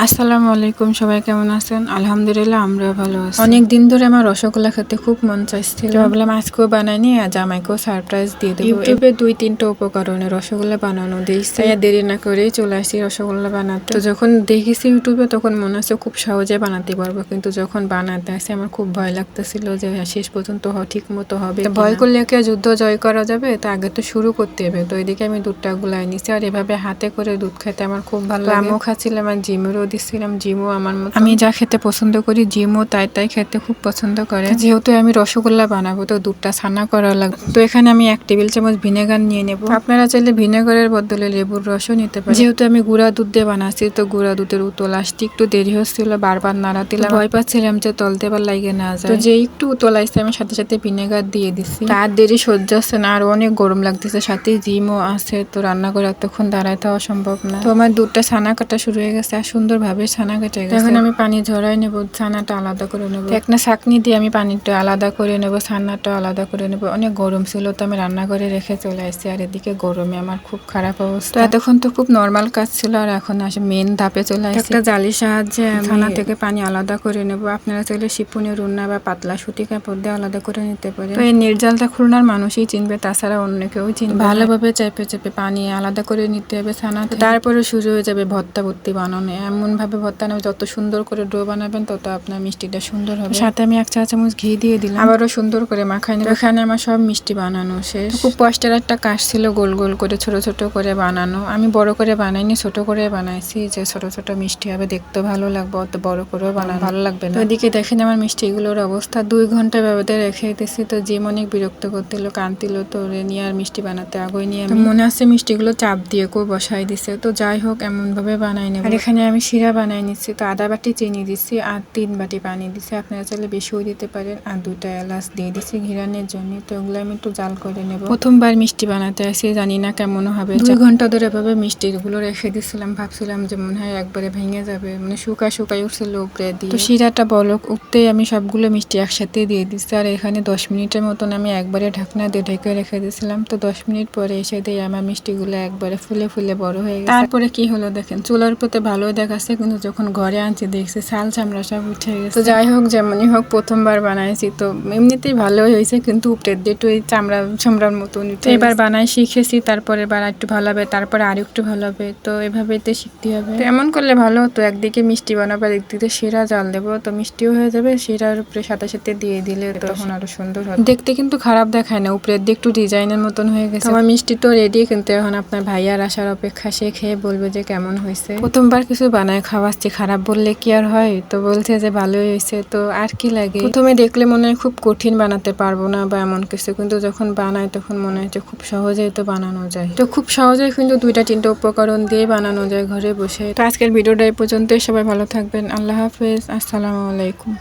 আসসালামু আলাইকুম, সবাই কেমন আছেন? আলহামদুলিল্লাহ আমরা ভালো আছি। অনেক দিন ধরে আমার রসগোল্লা খেতে খুব মন চাইছিল, ভাবলাম আজকেও বানাইনি আর জামাইকেও সারপ্রাইজ দিয়ে দেবো। ইউটিউবে 2-3টা উপকরণে রসগোল্লা বানানো দেখছি, তাই দেরি না করেই চলে আসি রসগোল্লা বানাতে। তো যখন দেখেছি ইউটিউবে তখন মনে হচ্ছে খুব সহজে বানাতে পারবো, কিন্তু যখন বানাতে আসি আমার খুব ভয় লাগতেছিল যে শেষ পর্যন্ত ঠিক মতো হবে। ভয় করলে কি যুদ্ধ জয় করা যাবে? তা আগে তো শুরু করতে হবে। তো এদিকে আমি দুধটা গুলাই নিছি, আর এভাবে হাতে করে দুধ খেতে আমার খুব ভালো লাগে। আমিও খাচ্ছিলাম আর জিমেরও দিচ্ছিলাম, জিমও আমার মতো, আমি যা খেতে পছন্দ করি জিমও তাই খেতে খুব পছন্দ করে। যেহেতু আমি রসগোল্লা বানাবো তো দুধটা ছানা করা লাগবে। তো এখানে আমি 1 টেবিল চামচ ভিনেগার নিয়ে নেব। আপনারা চাইলে ভিনেগারের বদলে লেবুর রসও নিতে পারেন। যেহেতু আমি গুঁড়া দুধ দিয়ে বানাচ্ছি তো গুঁড়া দুধের উতল আসতে একটু দেরি হচ্ছিল, বারবার নাড়াতিলাম, ভয় পাচ্ছিলাম যে তলতে বার লাগে না যায়। তো যে একটু উতল আসছে আমি সাথে সাথে ভিনেগার দিয়ে দিচ্ছি। তার দেরি সহ্য হচ্ছে না, আর অনেক গরম লাগতেছে, সাথে জিমও আছে, তো রান্না করে এতক্ষণ দাঁড়ায় থাকা সম্ভব না। তো আমার দুধটা ছানা কাটা শুরু হয়ে গেছে আর সুন্দরভাবে ছানা কেটে গেছে। এখন আমি পানি ঝরাই নেব, ছানাটা আলাদা করে নেব। একটা ছাঁকনি দিয়ে আমি পানিটা আলাদা করে নেব, ছানাটা আলাদা করে নেব। অনেক গরম ছিল তো আমি রান্না করে রেখে চলে আসছি, আর এদিকে গরমে আমার খুব খারাপ অবস্থা। এতক্ষণ তো খুব নর্মাল কাজ ছিল, আর এখন আসে মেন ধাপে চলে আসছি। একটা জালির সাহায্যে ছানা থেকে পানি আলাদা করে নেব। আপনারা চাইলে শিপুনি রুন্না বা পাতলা সুতি কাপড় দিয়ে আলাদা করে নিতে পারেন। তো এই নির্জালটা খুলনার মানুষই চিনবে, তাছাড়া অন্য কেউ চিনবে। ভালোভাবে চেপে চেপে পানি আলাদা করে নিতে হবে ছানা। তারপরে শুরু হয়ে যাবে ভর্তা ভর্তি বানানো। এমন ভাবে ভর্তা নেবে যত সুন্দর করে ডো বানাবেন তত আপনার মিষ্টিটা সুন্দর হবে। সাথে আমি 1 চা চামচ ঘি দিয়ে দিলাম, আবারও সুন্দর করে মাখাই নেব। এখানে আমার সব মিষ্টি বানানো শেষ। খুব কষ্টের একটা কাজ ছিল গোল গোল করে ছোট ছোট করে বানানো। আমি বড় করে বানাইনি, ছোট করে বানাইছি, যে ছোট ছোট মিষ্টি হবে, দেখতে ভালো লাগবে, অত বড় করেও বানানো ভালো লাগবে না। ওইদিকে দেখেন আমার মিষ্টিগুলোর অবস্থা, 2 ঘন্টা ব্যবধানে রেখে দিতেছি। তো যে অনেক বিরক্ত করছিল, কানতিল, তো ওরে নিয়ে আর মিষ্টি বানাতে আগে নিয়ে আমি মনে আছে মিষ্টিগুলো চাপ দিয়ে কেউ বসাই দিছে। তো যাই হোক এমন ভাবে বানাই নেব। আর এখানে আমি শিরা বানাই নিচ্ছি, তো আধা বাটি চিনি দিচ্ছি আর 3 বাটি পানি দিচ্ছি। আপনারা চাইলে বেশিও দিতে পারেন। আর 2টা এলাচ দিয়ে দিচ্ছি ঘিরানের জন্য। তো ওগুলো আমি একটু জাল করে নেব। প্রথমবার মিষ্টি বানাতে আসি, জানি না কেমন হবে। 2 ঘন্টা ধরে এভাবে মিষ্টিগুলো রেখে দিচ্ছিলাম, ভাবছিলাম যে মনে হয় একবারে ভেঙে যাবে, মানে শুকাই উঠছিল উপরে দিয়ে। তো শিরাটা বলক উঠতেই আমি সবগুলো মিষ্টি একসাথে দিয়ে দিচ্ছি। আর এখানে 10 মিনিটের মতন আমি একবারে ঢাকনা দিয়ে ঢেকে রেখে দিয়েছিলাম। তো 10 মিনিট পরে এসে দিয়ে আমার মিষ্টিগুলো একবারে ফুলে ফুলে বড় হয়ে গেছে। তারপরে কি হলো দেখেন, চুলার উপরে ভালোই দেখাচ্ছে, কিন্তু যখন ঘরে আনছি দেখছি ছাল চামড়া সব উঠে গেছে। তো যাই হোক যেমনই হোক প্রথমবার বানাইছি, তো এমনিতেই ভালোই হয়েছে, কিন্তু উপরের দিয়ে একটু চামড়া চামড়ার মতন। এবার বানাই শিখেছি, তারপরে এবার একটু ভালো হবে, তারপরে আর একটু ভালো হবে। তো এভাবে শিখতে হবে। তো এমন করলে ভালো হতো, একদিকে মিষ্টি বানাবো, একদিকে শিরা জাল দেবো, তো মিষ্টিও হয়ে যাবে, শিরার উপরে সাথে সাথে দিয়ে দিলে তখন আরো সুন্দর হবে। দেখতে কিন্তু খারাপ দেখায় না, উপরের দিকে একটু ডিজাইনের মতন হয়ে গেছে। আমার মিষ্টি তো রেডি, কিন্তু এখন আপনার ভাইয়ার আসার অপেক্ষা, সে খেয়ে বলবে যে কেমন হয়েছে। প্রথমবার কিছু বানায় খাওয়াচ্ছি, খারাপ বললে কি আর হয়? তো বলছে যে ভালোই হয়েছে, তো আর কি লাগে। প্রথমে দেখলে মনে হয় খুব কঠিন, বানাতে পারবো না বা এমন কিছু, কিন্তু যখন বানায় তখন মনে হয় যে খুব সহজেই তো বানানো যায়। তো খুব সহজেই কিন্তু 2-3টা উপকরণ দিয়ে বানানো যায় ঘরে বসে। তো আজকের ভিডিওটা এই পর্যন্তই, সবাই ভালো থাকবেন, আল্লাহ হাফেজ, আসসালামু আলাইকুম।